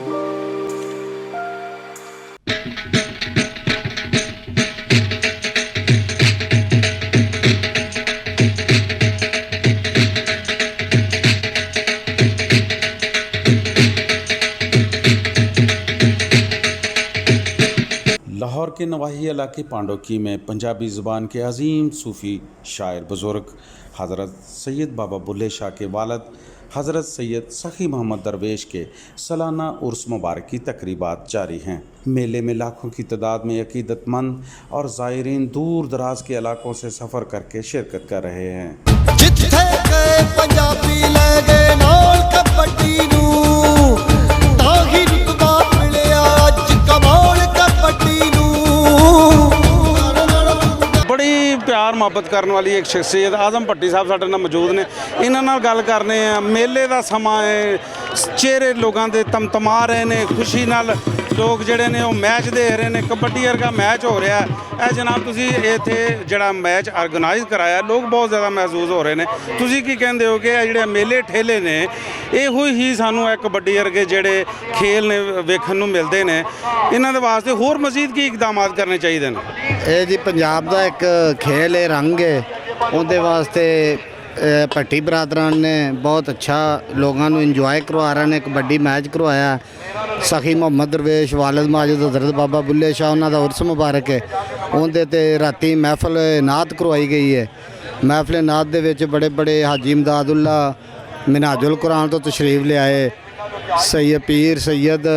लाहौर के नवाही इलाके पांडोकी में पंजाबी ज़ुबान के अजीम सूफ़ी शायर बुज़ुर्ग हज़रत सैयद बाबा बुल्ले शाह के वालिद हज़रत सैयद सखी मोहम्मद दरवेश के सालाना उर्स मुबारक की तकरीबात जारी हैं। मेले में लाखों की तादाद में अकीदतमंद और ज़ायरीन दूर दराज के इलाकों से सफ़र करके शिरकत कर रहे हैं। बड़ी प्यार मुहब्बत करने वाली एक शख्सियत आज़म भट्टी साहब साडे नाल मौजूद ने, इन्हां नाल गल करने आ। मेले का समा है, चेहरे लोगों के तमतमा रहे ने, खुशी नाल लोग जिहड़े ने वो मैच देख रहे हैं। कबड्डी वर्गा मैच हो रहा है। जनाब तुसीं इत्थे जिहड़ा मैच ऑर्गेनाइज कराया, लोग बहुत ज़्यादा महसूस हो रहे हैं। तुसीं की कहंदे हो कि जिहड़े मेले ठेले ने इहो ही सानूं कबड्डी वर्गे जिहड़े खेल ने वेखण नूं मिलदे ने, इन्हां दे वास्ते होर मज़ीद की इकदामात करने चाहिए ने? ये जी पंजाब का एक खेल है, रंग है, उहदे वास्ते भट्टी बरादरान ने बहुत अच्छा लोगों को इंजॉय करवा रहे हैं। कबड्डी मैच करवाया, सखी मोहम्मद दरवेश वालिद माजिद हज़रत बाबा बुल्ले शाह उन्हों का उर्स मुबारक है, उनके ते राती महफिल नात करवाई गई है। महफिल नात दे विच बड़े बड़े हाजी इमदादुल्ला मिनाजुल कुरान तो तशरीफ ले आए, सैयद पीर सैयद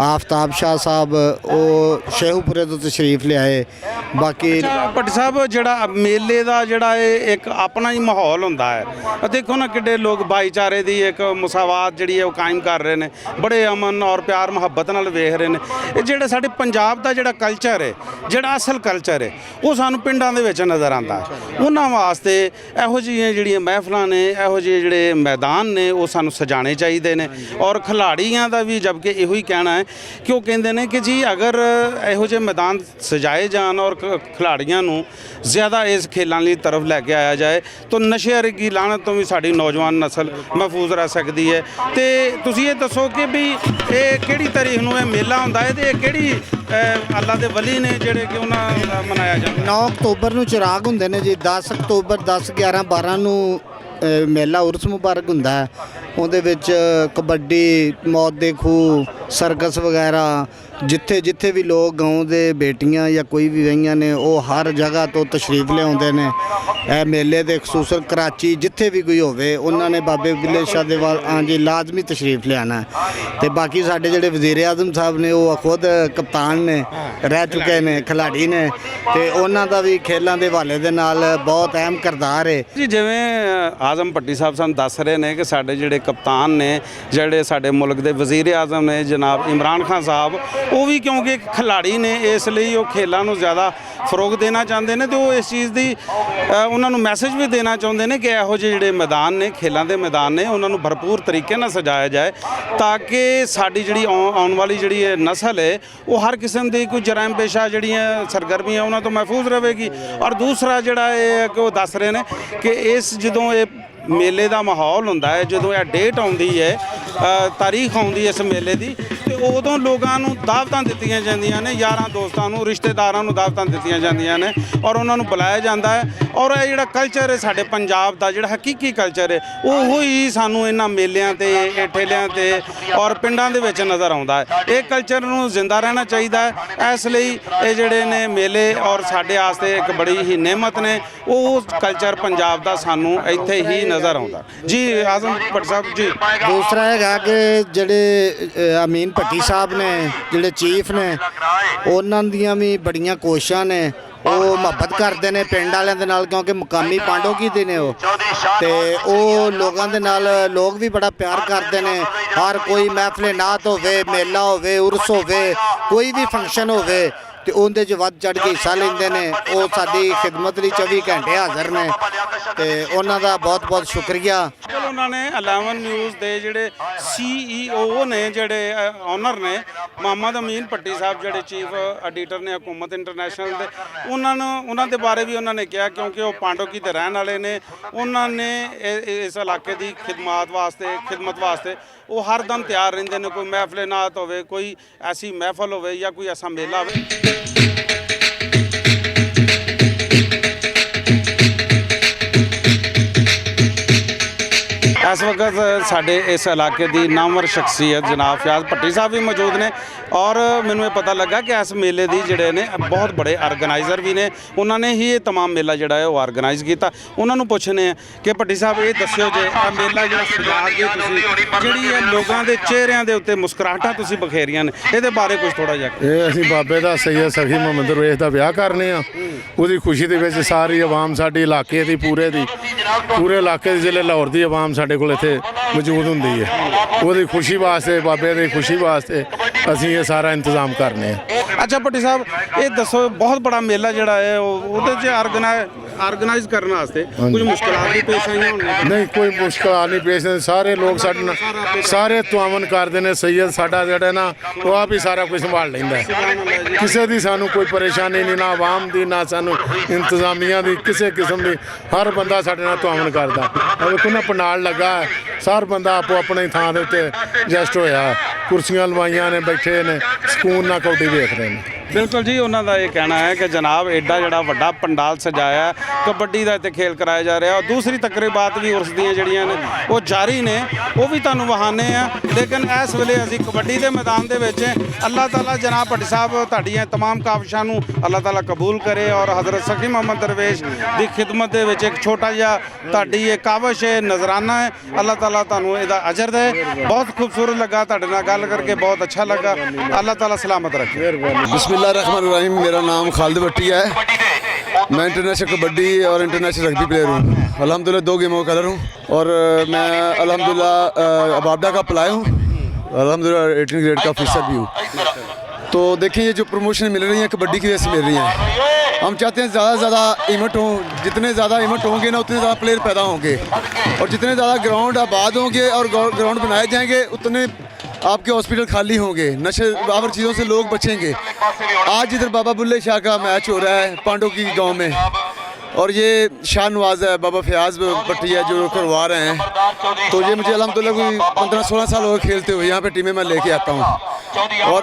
आफ्ताब शाह साहब वो शेहूपुरे तो तशरीफ ले आए। बाकी भट्टी साहब जिहड़ा मेले का जिहड़ा एक अपना ही माहौल होंदा है, देखो ना किड्डे लोग भाईचारे की एक मुसावात जिहड़ी है वो कायम कर रहे हैं, बड़े अमन और प्यार मुहब्बत नाल वेख रहे हैं। जिहड़ा साडे पंजाब का जिहड़ा कल्चर है, जिहड़ा असल कल्चर है, वो सानूं पिंडां दे विच नज़र आंदा है। उन्हां वास्ते इहो जिहियां जिहड़ियां महफिलां ने, इहो जिहे जिहड़े मैदान ने वो सानूं सजाने चाहिए ने। और खिलाड़ियां का भी जबकि इहो ही कहना है कि वो कहते हैं कि जी अगर इहो जिहे मैदान सजाए जान और खिलाड़ियों को ज़्यादा इस खेलों की तरफ लैके आया जाए तो नशे की लानत तो भी साड़ी नौजवान नस्ल महफूज रह सकती है। तो तुसीं ये दसो कि भी ये किहड़ी तारीख नूं मेला हुंदा है ते किहड़ी अल्लाह दे वली ने जिहड़े कि उन्हां मनाया जांदा? 9 अक्तूबर नूं चिराग हुंदे ने जी, 10 अक्तूबर 10, 11, 12 नूं मेला उर्स मुबारक हुंदा है। उहदे विच कबड्डी, मौत दे खूह, सर्कस वगैरह, जिथे जिथे भी लोग गाँव के बेटियां या कोई भी वहीयां ने वो हर जगह तो तशरीफ लियाउंदे ने। ए मेले दे खसूसन कराची जिथे भी कोई होवे उन्होंने बाबे बुल्ले शाह दे वाल हाँ जी लाजमी तशरीफ लियाना है। तो बाकी साडे जिहड़े वज़ीर आज़म साहब ने वो खुद कप्तान ने रह चुके ने, खिलाड़ी ने, तो उन्हां दा भी खेलों के हवाले दे नाल बहुत अहम किरदार है जी। जिवें आज़म भट्टी साहब सानूं दस रहे हैं कि साडे जिहड़े कप्तान ने, जिहड़े साडे मुल्क के वज़ीर आज़म ने जनाब इमरान खान साहब, वो भी क्योंकि खिलाड़ी ने इसलिए वो खेलों को ज़्यादा फरोग देना चाहते हैं। तो वो इस चीज़ की उन्होंने मैसेज भी देना चाहते हैं कि इहो ਜਿਹੇ ਜਿਹੜੇ मैदान ने, खेलों के मैदान ने, उन्होंने भरपूर तरीके नाल सजाया जाए ताकि साड़ी जिहड़ी आने वाली जिहड़ी नस्ल है वो हर किस्म की कोई जराइम पेशा जिहड़ियां सरगर्मियां उन्होंने तो महफूज रहेगी। और दूसरा जिहड़ा है कि वो दस रहे हैं कि इस जदों ये मेले का माहौल होंदा है, जदों यह डेट आउंदी है, तारीख आउंदी है इस मेले की, तो उदों लोगों को दावतां दित्तियां जांदियां ने, यारां दोस्तां नूं, रिश्तेदारां नूं दावतां दित्तियां जांदियां ने और उन्होंने बुलाया जाता है। और यह जिहड़ा कल्चर है साडे पंजाब का, जिहड़ा हकीकी कल्चर है, वो ही सानूं इन्हां मेलियां ते ठेलियां ते और पिंडां दे विच नज़र आउंदा है। ये कल्चर नूं जिंदा रहना चाहिए है। इसलिए ये जिहड़े ने मेले और साडे वास्ते एक बड़ी ही नेमत ने, वो कल्चर पंजाब का सानूं इत्थे ही नज़र आउंदा जी। आज़म भट्ट साहब जी, दूसरा है कि जिहड़े अमीन भट्टी साहब ने, जिहड़े चीफ ने, उन्हां दियां भी बड़ियां कोशिशां ने, वो मुहब्बत करते हैं पिंड वालों के नाल, क्योंकि मुकामी पांडोकी दे ने वो लोगों के नाल लोग भी बड़ा प्यार करते हैं। हर कोई महफिल नात होवे, मेला होवे, उर्स होवे, कोई भी फंक्शन होवे तो उनके च वध चढ़ के हिस्सा लेंदे ने। वो साडी खिदमत लई 24 घंटे हाज़र ने, तो उन्हां दा बहुत बहुत शुक्रिया। उन्होंने 11 न्यूज़ के जिहड़े CEO ने, जिहड़े ऑनर ने, ਮੁਹੰਮਦ ਅਮੀਨ ਭੱਟੀ ਸਾਹਿਬ ਜਿਹੜੇ ਚੀਫ ਐਡੀਟਰ ਨੇ ਹਕੂਮਤ ਇੰਟਰਨੈਸ਼ਨਲ ਦੇ, ਉਹਨਾਂ ਦੇ ਬਾਰੇ ਵੀ ਉਹਨਾਂ ਨੇ ਕਿਹਾ, ਕਿਉਂਕਿ ਉਹ ਪਾਂਡੋਕੀ ਦੇ ਰਹਿਣ ਵਾਲੇ ਨੇ, ਉਹਨਾਂ ਨੇ ਇਸ ਇਲਾਕੇ ਦੀ ਖਿਦਮਤ ਵਾਸਤੇ ਉਹ ਹਰ ਦਮ ਤਿਆਰ ਰਹਿੰਦੇ ਨੇ। ਕੋਈ ਮਹਿਫਲ ਨਾਤ ਹੋਵੇ, ਕੋਈ ਐਸੀ ਮਹਿਫਲ ਹੋਵੇ ਜਾਂ ਕੋਈ ਐਸਾ ਮੇਲਾ ਹੋਵੇ। इस वक्त साढ़े इस इलाके की नामवर शख्सियत जनाब फयाज भट्टी साहब भी मौजूद ने और मैनू ये पता लगा कि इस मेले की जोड़े ने बहुत बड़े ऑर्गेनाइज़र भी ने, उन्होंने ही ये तमाम मेला जोड़ा है वो ऑर्गेनाइज़ किया। उन्होंने पूछने कि भट्टी साहब ये दस्यो जे मेला जो सजा के जी लोगों के चेहरों के उत्ते मुस्कुराहटां तुसीं बखेरियां ने, ये बारे कुछ थोड़ा जिहा। ये असीं बाबे दा सैयद सखी मोहम्मद दरवेश दा विआह करने आ, उहदी खुशी दे विच सारी आवाम साडी इलाके दी पूरे इलाके दी जिहड़े लाहौर दी आवाम साडे कोल इत्थे मौजूद हुंदी है, उहदी खुशी वास्ते बाबे दी खुशी वास्ते असीं ये सारा इंतजाम करने आ। अच्छा भट्टी साहब ये दसो, बहुत बड़ा मेला जिहड़ा है ਉਹਦੇ 'ਚ ऑर्गेनाइज करने वास्ते कुछ मुश्किलात भी पेश आईयां होणगीਆਂ? नहीं कोई मुश्किल नहीं पेश, सारे लोग साडे नाल सारे तुआवन करदे ने। सैयद साडा जिहड़ा ना वो आप ही सारा कुछ संभाल लैंदा है, किसी दी सानू कोई परेशानी नहीं, ना आवाम दी ना सानू इंतजामिया दी किसी किस्म दी, हर बंदा साडे नाल तुआवन करदा। देखो ना पंडाल लगा, सार बंदा आपो अपनी थां दे उत्ते एडजस्ट होया, कुर्सियां लवाइयां ने, बैठे ने ਸਕੂਨ ਨਾਲ ਕੌਡੀ ਵੇਖ ਰਹੇ ਨੇ। बिल्कुल जी, उन्होंने ये कहना है कि जनाब एडा जड़ा वड्डा पंडाल सजाया, कबड्डी का इत्थे खेल कराया जा रहा, और दूसरी तकरीबात भी उर्स दियां जड़ियां ने वो जारी ने, वो भी तुहानूं वहाने आ। लेकिन इस वेले असीं कबड्डी के मैदान दे विच अल्लाह ताला जनाब भट्टी साहब तुहाडीआं तमाम काविशां नूं अल्लाह ताला कबूल करे और हज़रत सखी मोहम्मद दरवेश की खिदमत दे विच एक छोटा जिहा तुहाडी ये काविश है, नजराना है, अल्लाह ताला तुहानूं इहदा अजर दे। बहुत खूबसूरत लगा तुहाडे नाल गल करके, बहुत अच्छा लगा, अल्लाह ताला सलामत रखे। बिस्मिल्लाहिर्रहमानिर्रहीम। मेरा नाम खालिद भट्टी है, मैं इंटरनेशनल कबड्डी और इंटरनेशनल रग्बी प्लेयर हूँ। अल्हम्दुलिल्लाह 2 गेमों का कलर हूँ और मैं अल्हम्दुलिल्लाह अबाबडा का अप्लाई हूँ, अल्हम्दुलिल्लाह 18 ग्रेड का ऑफिसर भी हूँ। तो देखिए ये जो प्रमोशन मिल रही है कबड्डी की वजह से मिल रही हैं। हम चाहते हैं ज़्यादा से ज़्यादा इवेंट हों, जितने ज़्यादा इवेंट होंगे ना उतने ज़्यादा प्लेयर पैदा होंगे, और जितने ज़्यादा ग्राउंड आबाद होंगे और ग्राउंड बनाए जाएंगे उतने आपके हॉस्पिटल खाली होंगे, नशे बावर चीज़ों से लोग बचेंगे। आज इधर बाबा बुल्ले शाह का मैच हो रहा है पांडोकी गांव में, और ये शाह नवाज है, बाबा फयाज भट्टी है जो करवा रहे हैं। तो ये मुझे अल्हम्दुलिल्लाह कोई 15-16 साल हो गए खेलते हुए, यहाँ पे टीमें मैं लेके आता हूँ, और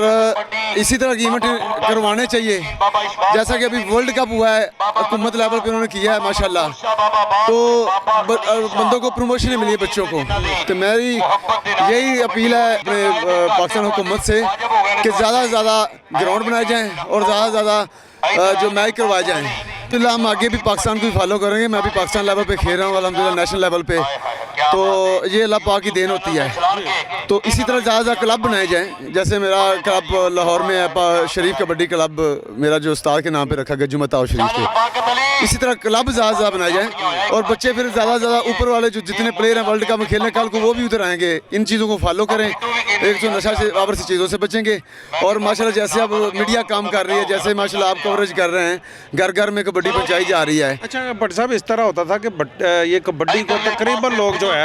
इसी तरह की इवेंट करवाने चाहिए। जैसा कि अभी वर्ल्ड कप हुआ है हुकूमत लेवल पे उन्होंने किया है माशाल्लाह, तो बंदों को प्रमोशन मिली है बच्चों को। तो मेरी यही अपील है अपने पाकिस्तान हुकूमत से कि ज़्यादा से ज़्यादा ग्राउंड बनाए जाएँ और ज़्यादा से ज़्यादा जो मैच करवाए जाएँ। तो हम आगे भी पाकिस्तान को भी फॉलो करेंगे। मैं भी पाकिस्तान लेवल पे खेल रहा हूँ अल्हम्दुलिल्लाह नेशनल लेवल पे, तो ये अल्लाह पाक की देन होती है। तो इसी तरह ज़्यादा ज़्यादा क्लब बनाए जाएँ, जैसे मेरा क्लब लाहौर में है शरीफ कबड्डी क्लब, मेरा जो उस्ताद के नाम पे रखा गया जुम्मता शरीफ के। इसी तरह क्लब ज़्यादा से ज़्यादा बनाए जाएँ और बच्चे फिर ज़्यादा से ज़्यादा ऊपर वाले जो जितने प्लेयर हैं वर्ल्ड कप में खेलने कल को वो भी उधर आएंगे। इन चीज़ों को फॉलो करें, एक तो नशा से आवर से चीज़ों से बचेंगे। और माशाल्लाह जैसे अब मीडिया काम कर रही है, जैसे माशाल्लाह आप कवरेज कर रहे हैं, घर घर में कबड्डी पहुँचाई जा रही है। अच्छा भट्ट साहब, इस तरह होता था कि ये कबड्डी को तकरीबन लोग जो है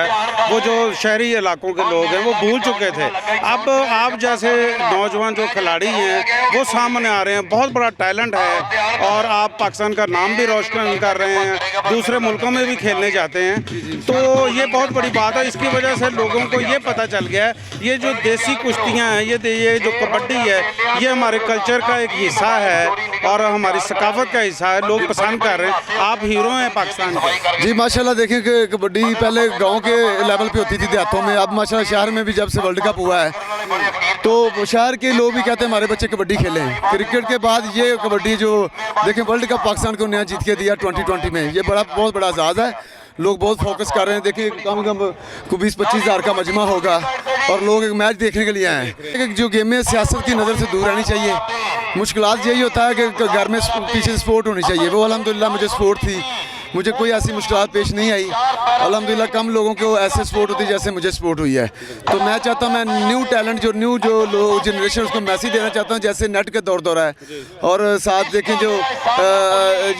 वो जो शहरी इलाकों के लोग हैं वो भूल चुके थे। अब आप जैसे नौजवान जो खिलाड़ी हैं वो सामने आ रहे हैं, बहुत बड़ा टैलेंट है, और आप पाकिस्तान का नाम भी रोशन कर रहे हैं, दूसरे मुल्कों में भी खेलने जाते हैं, तो ये बहुत बड़ी बात है। इसकी वजह से लोगों को ये पता चल गया है ये जो देसी कुश्तियाँ हैं, ये जो कबड्डी है, ये हमारे कल्चर का एक हिस्सा है और हमारी सकाफत का हिस्सा है, लोग पसंद कर रहे हैं। आप हीरो हैं पाकिस्तान के। जी माशाल्लाह, देखिए कि कबड्डी पहले गांव के लेवल पे होती थी देहातों में, अब माशाल्लाह शहर में भी जब से वर्ल्ड कप हुआ है तो शहर के लोग भी कहते हैं हमारे बच्चे कबड्डी खेलें। क्रिकेट के बाद ये कबड्डी जो देखें वर्ल्ड कप पाकिस्तान को नया जीत के दिया 2020 में, ये बहुत बड़ा एजाज़ है। लोग बहुत फोकस कर रहे हैं। देखिए कम से कम 20-25 हज़ार का मजमा होगा और लोग एक मैच देखने के लिए आए हैं। जो गेम में सियासत की नज़र से दूर रहनी चाहिए। मुश्किलात यही होता है कि घर में पीछे स्पोर्ट होनी चाहिए, वो अल्हम्दुलिल्लाह मुझे स्पोर्ट थी, मुझे कोई ऐसी मुश्किल पेश नहीं आई। अल्हम्दुलिल्लाह कम लोगों को ऐसे सपोर्ट होती है जैसे मुझे सपोर्ट हुई है। तो मैं चाहता हूँ, मैं न्यू टैलेंट जो लोग जनरेशन उसको मैसेज देना चाहता हूँ, जैसे नेट के दौर है और साथ देखें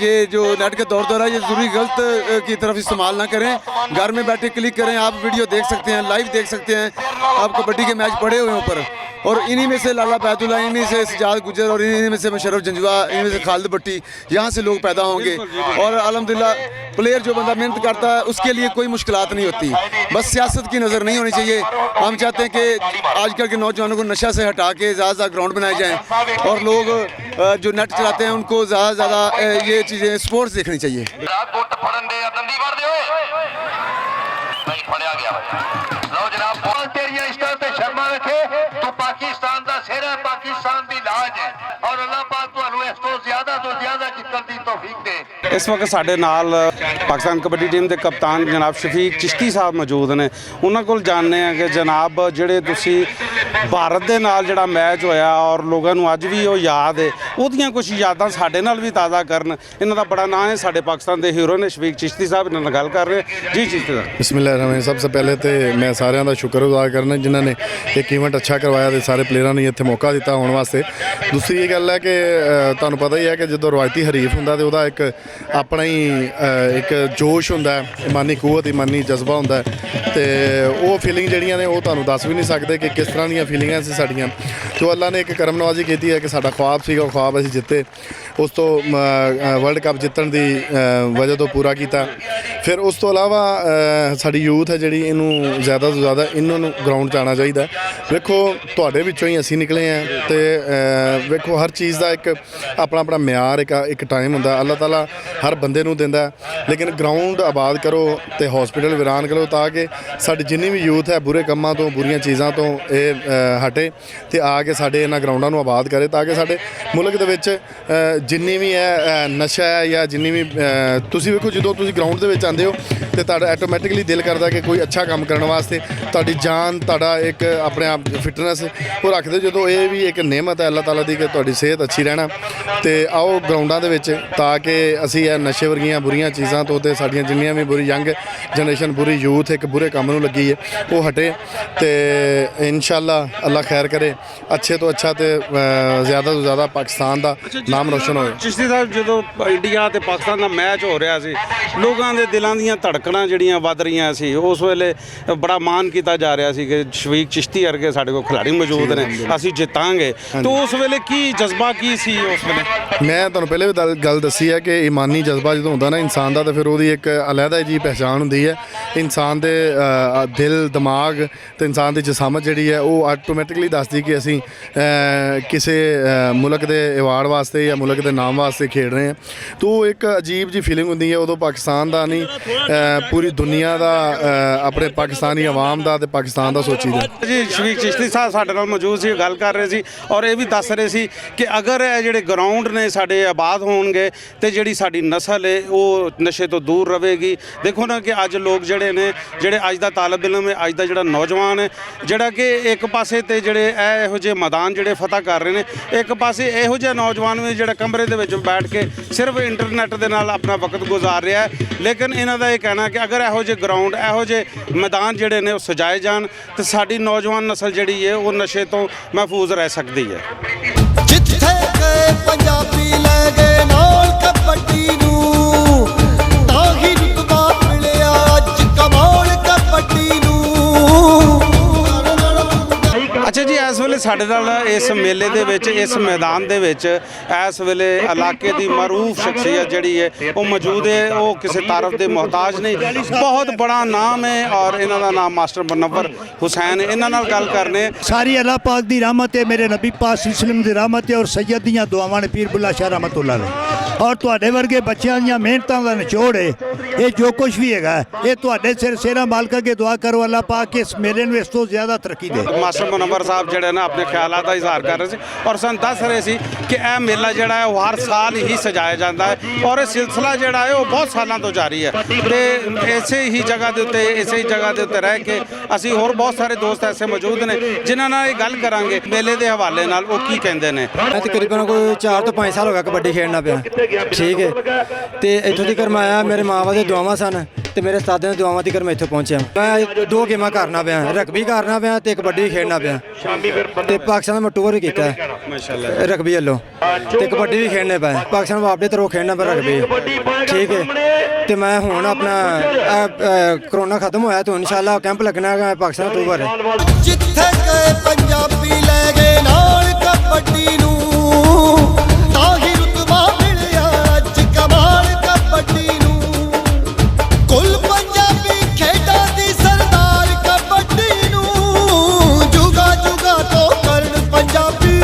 ये जो नेट के दौर है, ये ज़रूरी गलत की तरफ इस्तेमाल ना करें। घर में बैठे क्लिक करें, आप वीडियो देख सकते हैं, लाइव देख सकते हैं, आप कबड्डी के मैच पड़े हुए हैं ऊपर। और इन्हीं में से लाला बैतुल्ला, इन्हीं से सजाद गुजर और इन्हीं में से मुशर्रफ जंजुआ, इन्हीं में से खालिद भट्टी, यहाँ से लोग पैदा होंगे। और अल्हम्दुलिल्लाह प्लेयर जो बंदा मेहनत करता है उसके लिए कोई मुश्किलात नहीं होती। बस सियासत की नज़र नहीं होनी चाहिए। हम चाहते हैं कि आजकल के नौजवानों को नशा से हटा के ज़्यादा ग्राउंड बनाए जाएँ और लोग जो नेट चलाते हैं उनको ज़्यादा से ज़्यादा ये चीज़ें स्पोर्ट्स देखनी चाहिए। शर्मा रखे तो पाकिस्तान का सिर है, पाकिस्तान की लाज है और अल्लाह पाक ਤੁਹਾਨੂੰ ਇਸ ਤੋਂ ਜ਼ਿਆਦਾ ਜਿੱਤਣ ਦੀ ਤੌਫੀਕ ਦੇ। ਇਸ ਵਕਤ ਸਾਡੇ ਨਾਲ ਪਾਕਿਸਤਾਨ ਕਬੱਡੀ ਟੀਮ ਦੇ ਕਪਤਾਨ ਜਨਾਬ ਸ਼ਫੀਕ ਚਿਸ਼ਤੀ ਸਾਹਿਬ ਮੌਜੂਦ ਨੇ। ਉਹਨਾਂ ਕੋਲ ਜਾਣਦੇ ਆ ਕਿ ਜਨਾਬ ਜਿਹੜੇ ਤੁਸੀਂ ਭਾਰਤ ਦੇ ਨਾਲ ਜਿਹੜਾ ਮੈਚ ਹੋਇਆ ਔਰ ਲੋਕਾਂ ਨੂੰ ਅੱਜ ਵੀ ਉਹ ਯਾਦ ਹੈ, ਉਹਦੀਆਂ ਕੁਝ ਯਾਦਾਂ ਸਾਡੇ ਨਾਲ ਵੀ ਤਾਜ਼ਾ ਕਰਨ। ਇਹਨਾਂ ਦਾ ਬੜਾ ਨਾਂ ਹੈ, ਸਾਡੇ ਪਾਕਿਸਤਾਨ ਦੇ ਹੀਰੋ ਨੇ ਸ਼ਫੀਕ ਚਿਸ਼ਤੀ ਸਾਹਿਬ, ਇਹਨਾਂ ਨਾਲ ਗੱਲ ਕਰ ਰਹੇ ਜੀ। ਚਿਸ਼ਤੀ ਸਾਹਿਬ ਬਿਸਮਿਲ੍ਲਾਹਿਰ ਸਭ ਤੋਂ ਪਹਿਲੇ ਤੇ ਮੈਂ ਸਾਰਿਆਂ ਦਾ ਸ਼ੁਕਰਗੁਜ਼ਾਰ ਕਰਨਾ ਜਿਨ੍ਹਾਂ ਨੇ ਇੱਕ ਇਵੈਂਟ ਅੱਛਾ ਕਰਵਾਇਆ ਤੇ ਸਾਰੇ ਪਲੇਅਰਾਂ ਨੂੰ ਇੱਥੇ ਮੌਕਾ ਦਿੱਤਾ ਆਉਣ ਵਾਸਤੇ। ਦੂਸਰੀ ਇਹ ਗੱਲ ਹੈ ਕਿ ਤੁਹਾਨੂੰ ਪਤਾ ਹੀ ਹੈ ਕਿ ਜਦੋਂ ਰਵਾਇਤੀ ਹਰੀਫ ਹੁੰਦਾ ਤੇ ਉਹਦਾ ਇੱਕ ਆਪਣਾ ਹੀ ਇੱਕ ਜੋਸ਼ ਹੁੰਦਾ, ਇਮਾਨੀ ਕੂਵਤ, ਇਮਾਨੀ ਜਜ਼ਬਾ ਹੁੰਦਾ ਤੇ ਉਹ ਫੀਲਿੰਗ ਜਿਹੜੀਆਂ ਨੇ ਉਹ ਤੁਹਾਨੂੰ ਦੱਸ ਵੀ ਨਹੀਂ ਸਕਦੇ ਕਿ ਕਿਸ ਤਰ੍ਹਾਂ ਦੀਆਂ ਫੀਲਿੰਗਾਂ ਸੀ ਸਾਡੀਆਂ। ਜੋ ਅੱਲਾ ਨੇ ਇੱਕ ਕਰਮ ਨਵਾਜ਼ੀ ਕੀਤੀ ਹੈ ਕਿ ਸਾਡਾ ਖੁਆਬ ਸੀਗਾ, ਉਹ ਖੁਆਬ ਅਸੀਂ ਜਿੱਤੇ। ਉਸ ਤੋਂ ਵਰਲਡ ਕੱਪ ਜਿੱਤਣ ਦੀ ਵਜ੍ਹਾ ਤੋਂ ਪੂਰਾ ਕੀਤਾ। ਫਿਰ ਉਸ ਤੋਂ ਇਲਾਵਾ ਸਾਡੀ ਯੂਥ ਹੈ ਜਿਹੜੀ, ਇਹਨੂੰ ਜ਼ਿਆਦਾ ਤੋਂ ਜ਼ਿਆਦਾ ਇਹਨਾਂ ਨੂੰ ਗਰਾਊਂਡ 'ਚ ਆਉਣਾ ਚਾਹੀਦਾ। ਵੇਖੋ ਤੁਹਾਡੇ ਵਿੱਚੋਂ ਹੀ ਅਸੀਂ ਨਿਕਲੇ ਹਾਂ ਤੇ ਵੇਖੋ ਹਰ ਚੀਜ਼ ਦਾ ਇੱਕ ਆਪਣਾ ਆਪਣਾ ਮਿਆਰ, ਇੱਕ ਟਾਈਮ ਹੁੰਦਾ ਅੱਲਾਹ ਤਾਲਾ ਹਰ ਬੰਦੇ ਨੂੰ ਦਿੰਦਾ। ਲੇਕਿਨ ਗਰਾਊਂਡ ਆਬਾਦ ਕਰੋ ਤੇ ਹਸਪੀਟਲ ਵੀਰਾਨ ਕਰੋ ਤਾਂ ਕਿ ਸਾਡੀ ਜਿੰਨੀ ਵੀ ਯੂਥ ਹੈ ਬੁਰੇ ਕੰਮਾਂ ਤੋਂ, ਬੁਰੀਆਂ ਚੀਜ਼ਾਂ ਤੋਂ ਇਹ ਹਟੇ ਤੇ ਆ ਕੇ ਸਾਡੇ ਇਹਨਾਂ ਗਰਾਊਂਡਾਂ ਨੂੰ ਆਬਾਦ ਕਰੇ ਤਾਂ ਕਿ ਸਾਡੇ ਮੁਲਕ ਦੇ ਵਿੱਚ ਜਿੰਨੀ ਵੀ ਹੈ ਨਸ਼ਾ ਹੈ ਜਾਂ ਜਿੰਨੀ ਵੀ ਤੁਸੀਂ ਵੇਖੋ ਜਦੋਂ ਤੁਸੀਂ ਗਰਾਊਂਡ ਦੇ ਵਿੱਚ ਆਉਂਦੇ ਹੋ ਤੇ ਤੁਹਾਡਾ ਆਟੋਮੈਟਿਕਲੀ ਦਿਲ ਕਰਦਾ ਕਿ ਕੋਈ ਅੱਛਾ ਕੰਮ ਕਰਨ ਵਾਸਤੇ ਤੁਹਾਡੀ ਜਾਨ, ਤੁਹਾਡਾ ਇੱਕ ਆਪਣੇ ਆਪ ਫਿਟਨੈਸ ਉਹ ਰੱਖਦੇ। ਜਦੋਂ ਇਹ ਵੀ ਇੱਕ ਨਿਹਮਤ ਹੈ ਅੱਲਾਹ ਤਾਲਾ ਦੀ ਕਿ ਤੁਹਾਡੀ ਸਿਹਤ ਅੱਛੀ ਰਹਿਣਾ, ਤੇ ਆਓ ਗਰਾਊਂਡਾਂ ਦੇ ਵਿੱਚ ਤਾਂ ਕਿ ਅਸੀਂ ਇਹ ਨਸ਼ੇ ਵਰਗੀਆਂ ਬੁਰੀਆਂ ਚੀਜ਼ਾਂ ਤੋਂ ਤੇ ਸਾਡੀਆਂ ਜਿੰਨੀਆਂ ਵੀ ਬੁਰੀ ਯੰਗ ਜਨਰੇਸ਼ਨ, ਬੁਰੀ ਯੂਥ ਇੱਕ ਬੁਰੇ ਕੰਮ ਨੂੰ ਲੱਗੀ ਹੈ ਉਹ ਹਟੇ ਤੇ ਇਨਸ਼ਾਅੱਲਾ ਅੱਲਾ ਖੈਰ ਕਰੇ, ਅੱਛੇ ਤੋਂ ਅੱਛਾ ਤੇ ਜ਼ਿਆਦਾ ਤੋਂ ਜ਼ਿਆਦਾ ਪਾਕਿਸਤਾਨ ਦਾ ਨਾਮ ਰੋਸ਼ਨ ਹੋਵੇ। ਚਿਸ਼ਤੀ ਸਾਹਿਬ, ਜਦੋਂ ਇੰਡੀਆ ਤੇ ਪਾਕਿਸਤਾਨ ਦਾ ਮੈਚ ਹੋ ਰਿਹਾ ਸੀ, ਲੋਕਾਂ ਦੇ ਦਿਲਾਂ ਦੀਆਂ ਧੜਕਣਾਂ ਜਿਹੜੀਆਂ ਵੱਧ ਰਹੀਆਂ ਸੀ, ਉਸ ਵੇਲੇ ਬੜਾ ਮਾਣ ਕੀਤਾ ਜਾ ਰਿਹਾ ਸੀ ਕਿ ਸ਼ਫੀਕ ਚਿਸ਼ਤੀ ਵਰਗੇ ਸਾਡੇ ਕੋਲ ਖਿਡਾਰੀ ਮੌਜੂਦ ਨੇ, ਅਸੀਂ ਜਿੱਤਾਂਗੇ। ਤਾਂ ਉਸ ਵੇਲੇ ਕੀ ਜਜ਼ਬਾ ਕੀ ਸੀ ਉਸ ਵੇਲੇ? ਮੈਂ ਤੁਹਾਨੂੰ ਪਹਿਲੇ ਵੀ ਗੱਲ ਦੱਸੀ ਹੈ ਕਿ ਇਮਾਨੀ ਜਜ਼ਬਾ ਜਦੋਂ ਹੁੰਦਾ ਨਾ ਇਨਸਾਨ ਦਾ, ਤਾਂ ਫਿਰ ਉਹਦੀ ਇੱਕ ਅਲੱਗਾ ਜੀ ਪਹਿਚਾਣ ਹੁੰਦੀ ਹੈ। ਇਨਸਾਨ ਦੇ ਦਿਲ, ਦਿਮਾਗ ਤੇ ਇਨਸਾਨ ਦੀ ਜਿਸਾਮਤ ਜਿਹੜੀ ਹੈ ਉਹ ਆਟੋਮੈਟਿਕਲੀ ਦੱਸਦੀ ਕਿ ਅਸੀਂ ਕਿਸੇ ਮੁਲਕ ਦੇ ਐਵਾਰਡ ਵਾਸਤੇ ਜਾਂ ਮੁਲਕ ਦੇ ਨਾਮ ਵਾਸਤੇ ਖੇਡ ਰਹੇ ਹਾਂ। ਤਾਂ ਉਹ ਇੱਕ ਅਜੀਬ ਜੀ ਫੀਲਿੰਗ ਹੁੰਦੀ ਹੈ ਉਦੋਂ, ਪਾਕਿਸਤਾਨ ਦਾ ਨਹੀਂ ਪੂਰੀ ਦੁਨੀਆ ਦਾ, ਆਪਣੇ ਪਾਕਿਸਤਾਨੀ ਆਵਾਮ ਦਾ ਤੇ ਪਾਕਿਸਤਾਨ ਦਾ ਸੋਚੀਦਾ। ਜੀ ਸ਼ਫੀਕ ਚਿਸ਼ਤੀ ਸਾਹਿਬ ਸਾਡੇ ਨਾਲ ਮੌਜੂਦ ਸੀ, ਗੱਲ ਕਰ ਰਹੇ ਸੀ ਔਰ ਇਹ ਵੀ ਦੱਸ ਰਹੇ ਸੀ ਕਿ ਅਗਰ ਇਹ ਜਿਹੜੇ ਗਰਾਊਂਡ ਨੇ ਸਾਡੇ ਆਬਾਦ ਹੋਣਗੇ ਤੇ ਜਿਹੜੀ ਸਾਡੀ ਨਸਲ ਹੈ ਉਹ ਨਸ਼ੇ ਤੋਂ ਦੂਰ ਰਹੇਗੀ। ਦੇਖੋ ਨਾ ਕਿ ਅੱਜ ਲੋਕ ਜਿਹੜੇ ਨੇ, ਜਿਹੜੇ ਅੱਜ ਦਾ ਤਾਲਬ ਇਲਮ ਹੈ, ਅੱਜ ਦਾ ਜਿਹੜਾ ਨੌਜਵਾਨ ਹੈ, ਜਿਹੜਾ ਕਿ ਇੱਕ ਪਾਸੇ ਤੇ ਜਿਹੜੇ ਇਹੋ ਜਿਹੇ ਮੈਦਾਨ ਜਿਹੜੇ ਫਤਹ ਕਰ ਰਹੇ ਨੇ, ਇੱਕ ਪਾਸੇ ਇਹੋ ਜਿਹਾ ਨੌਜਵਾਨ ਵੀ ਜਿਹੜਾ ਕਮਰੇ ਦੇ ਵਿੱਚ ਬੈਠ ਕੇ ਸਿਰਫ ਇੰਟਰਨੈਟ ਦੇ ਨਾਲ ਆਪਣਾ ਵਕਤ ਗੁਜ਼ਾਰ ਰਿਹਾ ਹੈ। ਲੇਕਿਨ ਇਹਨਾਂ ਦਾ ਇਹ ਕਹਿਣਾ ਕਿ ਅਗਰ ਇਹੋ ਜਿਹੇ ਗਰਾਊਂਡ, ਇਹੋ ਜਿਹੇ ਮੈਦਾਨ ਜਿਹੜੇ ਨੇ ਉਹ ਸਜਾਏ ਜਾਣ ਤੇ ਸਾਡੀ ਨੌਜਵਾਨ ਨਸਲ ਜਿਹੜੀ ਹੈ ਉਹ ਨਸ਼ੇ ਤੋਂ ਮਹਿਫੂਜ਼ ਰਹਿ ਸਕਦੀ ਹੈ। ਜਿੱਥੇ ਗਏ ਪੰਜਾਬੀ ਲੈ ਗਏ ਨਾਲ ਕਬੱਡੀ ਨੂੰ, ਤਾਂ ਹੀ ਰੁਤਬਾ ਮਿਲਿਆ ਅੱਜ ਕਮਾਲ ਕਬੱਡੀ ਨੂੰ। ਅੱਛਾ ਜੀ, ਇਸ ਵੇਲੇ ਸਾਡੇ ਨਾਲ ਇਸ ਮੇਲੇ ਦੇ ਵਿੱਚ, ਇਸ ਮੈਦਾਨ ਦੇ ਵਿੱਚ ਇਸ ਵੇਲੇ ਇਲਾਕੇ ਦੀ ਮਰੂਫ ਸ਼ਖਸੀਅਤ ਜਿਹੜੀ ਹੈ ਉਹ ਮੌਜੂਦ ਹੈ। ਉਹ ਕਿਸੇ ਤਾਰਫ ਦੇ ਮੁਹਤਾਜ ਨਹੀਂ, ਬਹੁਤ ਬੜਾ ਨਾਮ ਹੈ ਔਰ ਇਹਨਾਂ ਦਾ ਨਾਮ ਮਾਸਟਰ ਮੁਨੱਵਰ ਹੁਸੈਨ ਹੈ। ਇਹਨਾਂ ਨਾਲ ਗੱਲ ਕਰਨੇ। ਸਾਰੀ ਅੱਲਾਹ ਪਾਕ ਦੀ ਰਹਿਮਤ ਹੈ, ਮੇਰੇ ਨਬੀ ਪਾਕ ਸੱਲੱਲਾਹੁ ਦੀ ਰਹਿਮਤ ਹੈ ਔਰ ਸੈਯਦ ਦੀਆਂ ਦੁਆਵਾਂ ਨੇ, ਪੀਰ ਬੁੱਲਾ ਸ਼ਾਹ ਰਹਿਮਤੁल्लाह ਅਲੈਹ ਔਰ ਤੁਹਾਡੇ ਵਰਗੇ ਬੱਚਿਆਂ ਦੀਆਂ ਮਿਹਨਤਾਂ ਦਾ ਨਿਚੋੜ ਹੈ ਇਹ ਜੋ ਕੁਝ ਵੀ ਹੈਗਾ। ਇਹ ਤੁਹਾਡੇ ਸਿਰ ਸੇਰਾ ਮਾਲਕ ਅੱਗੇ ਦੁਆ ਕਰੋ ਅੱਲਾਹ ਪਾਕ ਇਸ ਮੇਲੇ ਨੂੰ ਇਸ ਤੋਂ ਜ਼ਿਆਦਾ ਤਰੱਕੀ ਦੇ। ਮਾਸਟਰ ਮੁਨੱਵਰ ਸਾਹਿਬ ਜਿਹੜੇ ਨਾ ਆਪਣੇ ਖਿਆਲਾਂ ਦਾ ਇਜ਼ਹਾਰ ਕਰ ਰਹੇ ਸੀ ਔਰ ਸਾਨੂੰ ਦੱਸ ਰਹੇ ਸੀ ਕਿ ਇਹ ਮੇਲਾ ਜਿਹੜਾ ਹੈ ਉਹ ਹਰ ਸਾਲ ਹੀ ਸਜਾਇਆ ਜਾਂਦਾ ਹੈ ਔਰ ਇਹ ਸਿਲਸਿਲਾ ਜਿਹੜਾ ਹੈ ਉਹ ਬਹੁਤ ਸਾਲਾਂ ਤੋਂ ਜਾਰੀ ਹੈ। ਤੇ ਇਸੇ ਹੀ ਜਗ੍ਹਾ ਦੇ ਉੱਤੇ ਰਹਿ ਕੇ ਅਸੀਂ ਹੋਰ ਬਹੁਤ ਸਾਰੇ ਦੋਸਤ ਐਸੇ ਮੌਜੂਦ ਨੇ ਜਿਨ੍ਹਾਂ ਨਾਲ ਇਹ ਗੱਲ ਕਰਾਂਗੇ ਮੇਲੇ ਦੇ ਹਵਾਲੇ ਨਾਲ, ਉਹ ਕੀ ਕਹਿੰਦੇ ਨੇ। ਮੈਂ ਤਕਰੀਬਨ ਕੋਈ 4 ਤੋਂ 5 ਸਾਲ ਹੋ ਗਿਆ ਕਬੱਡੀ ਖੇਡਣਾ ਪਿਆ ਠੀਕ ਹੈ ਤੇ ਇੱਥੋਂ ਤੱਕ ਮੈਂ ਆਇਆ, ਮੇਰੇ ਮਾਂ-ਬਾਪ ਦੇ ਦੁਆਵਾਂ ਸਨ ਤੇ ਮੇਰੇ ਉਸਤਾਦਾਂ ਦੀਆਂ ਦੁਆਵਾਂ ਤੱਕ ਮੈਂ ਇੱਥੇ ਪਹੁੰਚਿਆ। ਮੈਂ 2 ਗੇਮਾਂ ਕਰਨਾ ਪਿਆ, ਰਗਬੀ ਕਰਨਾ ਪਿਆ ਤੇ ਕਬੱਡੀ ਖੇਡਣਾ ਪਿਆ ਤੇ ਪਾਕਿਸਤਾਨ ਦਾ ਮੈਂ ਟੂਰ ਵੀ ਕੀਤਾ ਮਾਸ਼ਾਅੱਲਾ ਰਗਬੀ ਵੱਲੋਂ ਤੇ ਕਬੱਡੀ ਵੀ ਖੇਡਣੇ ਪਏ। ਪਾਕਿਸਤਾਨ ਵਾਪਦੇ ਤਰੋ ਖੇਡਣਾ ਪਿਆ ਰਗਬੀ, ਠੀਕ ਹੈ। ਤੇ ਮੈਂ ਹੁਣ ਆਪਣਾ ਕਰੋਨਾ ਖਤਮ ਹੋਇਆ ਤੇ ਇਨਸ਼ਾਅੱਲਾ ਕੈਂਪ ਲੱਗਣਾ ਹੈ ਪਾਕਿਸਤਾਨ ਟੂਰ ਹੈ। ਜਿੱਥੇ ਗਏ ਪੰਜਾਬੀ ਲੈ ਗਏ ਨਾਲ ਕਬੱਡੀ ਨੂੰ, ਤਾਂ ਹੀ ਰੁਤਬਾ ਮਿਲਿਆ ਅੱਜ ਕਮਾਲ ਕਬੱਡੀ ਨੂੰ। ਕੁੱਲ ਪੰਜਾਬੀ ਖੇਡਾਂ ਦੀ ਸਰਦਾਰ ਕਬੱਡੀ ਨੂੰ, ਜੁਗਾ ਜੁਗਾ ਤੋਂ ਕਰਨ ਪੰਜਾਬੀ,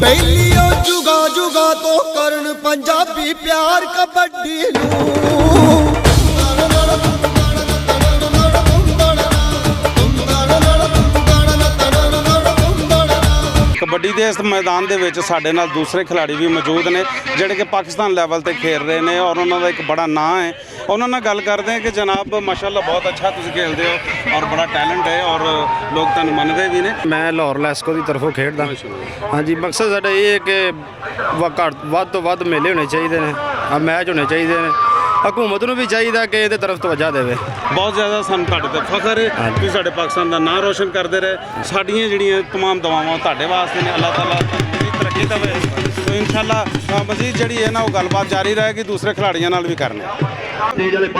ਪਹਿਲੀਓ ਜੁਗਾ ਜੁਗਾ ਤੋਂ ਕਰਨ ਪੰਜਾਬੀ ਪਿਆਰ ਕਬੱਡੀ ਨੂੰ। ਕਬੱਡੀ ਦੇ ਇਸ ਮੈਦਾਨ ਦੇ ਵਿੱਚ ਸਾਡੇ ਨਾਲ ਦੂਸਰੇ ਖਿਡਾਰੀ ਵੀ ਮੌਜੂਦ ਨੇ ਜਿਹੜੇ ਕਿ ਪਾਕਿਸਤਾਨ ਲੈਵਲ ਤੇ ਖੇਡ ਰਹੇ ਨੇ ਔਰ ਉਹਨਾਂ ਦਾ ਇੱਕ ਬੜਾ ਨਾਂ ਹੈ। ਉਹਨਾਂ ਨਾਲ ਗੱਲ ਕਰਦੇ ਹਾਂ ਕਿ ਜਨਾਬ ਮਾਸ਼ਾਅੱਲਾ ਬਹੁਤ ਅੱਛਾ ਤੁਸੀਂ ਖੇਡਦੇ ਹੋ ਔਰ ਬੜਾ ਟੈਲੈਂਟ ਹੈ ਔਰ ਲੋਕ ਤੁਹਾਨੂੰ ਮੰਨਦੇ ਵੀ ਨੇ। ਮੈਂ ਲਾਹੌਰ ਲੈਸਕੋ ਦੀ ਤਰਫੋਂ ਖੇਡਦਾ। ਹਾਂਜੀ, ਮਕਸਦ ਸਾਡਾ ਇਹ ਹੈ ਕਿ ਵੱਧ ਤੋਂ ਵੱਧ ਮੇਲੇ ਹੋਣੇ ਚਾਹੀਦੇ ਨੇ, ਮੈਚ ਹੋਣੇ ਚਾਹੀਦੇ ਨੇ। ਹਕੂਮਤ ਨੂੰ ਵੀ ਚਾਹੀਦਾ ਕਿ ਇਹਦੇ ਤਰਫ ਤਵੱਜਾ ਦੇਵੇ। ਬਹੁਤ ਜ਼ਿਆਦਾ ਸਾਨੂੰ ਤੁਹਾਡੇ ਤੇ ਫਖਰ ਹੈ, ਤੁਸੀਂ ਸਾਡੇ ਪਾਕਿਸਤਾਨ ਦਾ ਨਾਂ ਰੋਸ਼ਨ ਕਰਦੇ ਰਹੇ। ਸਾਡੀਆਂ ਜਿਹੜੀਆਂ ਤਮਾਮ ਦੁਆਵਾਂ ਤੁਹਾਡੇ ਵਾਸਤੇ ਨੇ, ਅੱਲਾਹ ਤਾਲਾ ਤੁਹਾਨੂੰ ਤਰੱਕੀ ਦੇਵੇ। ਸੋ ਇਨਸ਼ਾਅੱਲਾ ਮਜ਼ੀਦ ਜਿਹੜੀ ਹੈ ਨਾ ਉਹ ਗੱਲਬਾਤ ਜਾਰੀ ਰਹੇਗੀ, ਦੂਸਰੇ ਖਿਡਾਰੀਆਂ ਨਾਲ ਵੀ ਕਰਨੀ।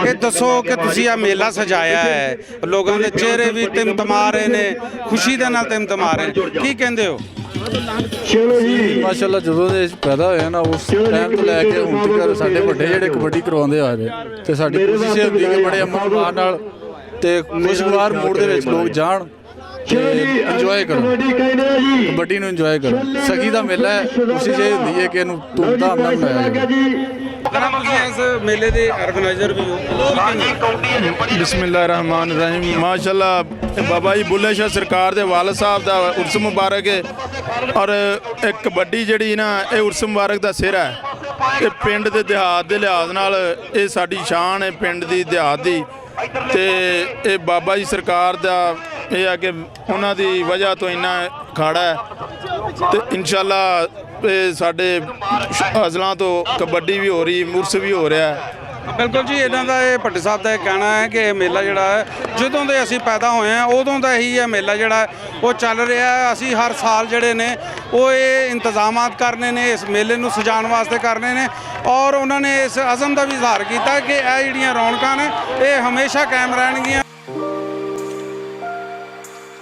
ਇਹ ਦੱਸੋ ਕਿ ਤੁਸੀਂ ਆ ਮੇਲਾ ਸਜਾਇਆ ਹੈ, ਲੋਕਾਂ ਦੇ ਚਿਹਰੇ ਵੀ ਤਿਮਤਮਾ ਰਹੇ ਨੇ, ਖੁਸ਼ੀ ਦੇ ਨਾਲ ਤਿਮਤਮਾ ਰਹੇ ਨੇ, ਕੀ ਕਹਿੰਦੇ ਹੋ? ਮਾਸ਼ਾਅੱਲਾ ਜਦੋਂ ਦੇ ਪੈਦਾ ਹੋਏ ਨਾ ਉਸ ਟਾਈਮ ਤੋਂ ਲੈ ਕੇ ਹੁਣ ਤੱਕ ਸਾਡੇ ਵੱਡੇ ਜਿਹੜੇ ਕਬੱਡੀ ਕਰਵਾਉਂਦੇ ਆ ਰਹੇ ਤੇ ਸਾਡੀ ਕੋਸ਼ਿਸ਼ ਇਹ ਹੁੰਦੀ ਕਿ ਬੜੇ ਅਮਨ ਮਾਨ ਨਾਲ ਤੇ ਖੁਸ਼ਗਵਾਰ ਮੂਡ ਦੇ ਵਿੱਚ ਲੋਕ ਜਾਣ ਤੇ ਇੰਜੋਏ ਕਰੋ, ਕਬੱਡੀ ਨੂੰ ਇੰਜੋਏ ਕਰੋ। ਸਖੀ ਦਾ ਮੇਲਾ ਹੈ, ਕੋਸ਼ਿਸ਼ ਇਹ ਹੁੰਦੀ ਹੈ ਕਿ ਇਹਨੂੰ ਧੂਮਧਾਮ ਨਾਲ ਮਨਾਇਆ ਜਾਵੇ। ਤੁਸੀਂ ਇਸ ਮੇਲੇ ਦੇ ਆਰਗੇਨਾਈਜ਼ਰ ਵੀ ਹੋ। ਬਿਸਮਿਲ੍ਲਾਹਿਰਰਹਿਮਾਨਿਰਰਹੀਮ। ਮਾਸ਼ਾਅੱਲਾ ਬਾਬਾ ਜੀ ਬੁੱਲੇ ਸ਼ਾਹ ਸਰਕਾਰ ਦੇ ਵਾਲਦ ਸਾਹਿਬ ਦਾ ਉਰਸ ਮੁਬਾਰਕ ਹੈ ਔਰ ਇਹ ਕਬੱਡੀ ਜਿਹੜੀ ਨਾ ਇਹ ਉਰਸ ਮੁਬਾਰਕ ਦਾ ਸਿਹਰਾ ਹੈ। ਇਹ ਪਿੰਡ ਦੇ ਦਿਹਾਤ ਦੇ ਲਿਹਾਜ਼ ਨਾਲ ਇਹ ਸਾਡੀ ਸ਼ਾਨ ਹੈ ਪਿੰਡ ਦੀ ਦਿਹਾਤ ਦੀ, ਤੇ ਇਹ ਬਾਬਾ ਜੀ ਸਰਕਾਰ ਦਾ ਇਹ ਆ ਕਿ ਉਹਨਾਂ ਦੀ ਵਜ੍ਹਾ ਤੋਂ ਇੰਨਾ ਅਖਾੜਾ ਹੈ ਤੇ ਇਨਸ਼ਾਅੱਲਾ ਇਹ ਸਾਡੇ ਹਜ਼ਲਾਂ ਤੋਂ ਕਬੱਡੀ ਵੀ ਹੋ ਰਹੀ, ਮੁਰਸ ਵੀ ਹੋ ਰਿਹਾ ਹੈ। ਬਿਲਕੁਲ ਜੀ, ਇਹਨਾਂ ਦਾ ਇਹ ਭੱਟੀ ਸਾਹਿਬ ਦਾ ਇਹ ਕਹਿਣਾ ਹੈ ਕਿ ਇਹ ਮੇਲਾ ਜਿਹੜਾ ਹੈ ਜਦੋਂ ਦੇ ਅਸੀਂ ਪੈਦਾ ਹੋਏ ਹਾਂ ਉਦੋਂ ਦਾ ਹੀ ਇਹ ਮੇਲਾ ਜਿਹੜਾ ਉਹ ਚੱਲ ਰਿਹਾ ਹੈ। ਅਸੀਂ ਹਰ ਸਾਲ ਜਿਹੜੇ ਨੇ ਉਹ ਇਹ ਇੰਤਜ਼ਾਮਾਤ ਕਰਨੇ ਨੇ, ਇਸ ਮੇਲੇ ਨੂੰ ਸਜਾਉਣ ਵਾਸਤੇ ਕਰਨੇ ਨੇ ਔਰ ਉਹਨਾਂ ਨੇ ਇਸ ਅਜ਼ਮ ਦਾ ਵੀ ਇਜ਼ਹਾਰ ਕੀਤਾ ਕਿ ਇਹ ਜਿਹੜੀਆਂ ਰੌਣਕਾਂ ਨੇ ਇਹ ਹਮੇਸ਼ਾ ਕਾਇਮ ਰਹਿਣਗੀਆਂ।